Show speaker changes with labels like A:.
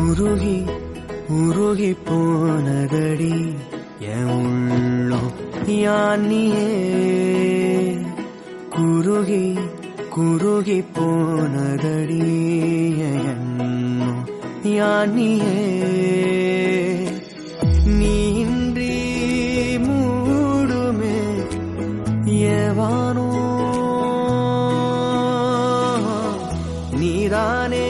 A: உருகி உருகி போனதடி என் உள்ளம் யானியே குருகி குருகி போனதடி எண்ணம் யானியே நீன்றி மூடுமே ஏவானோ நீதானே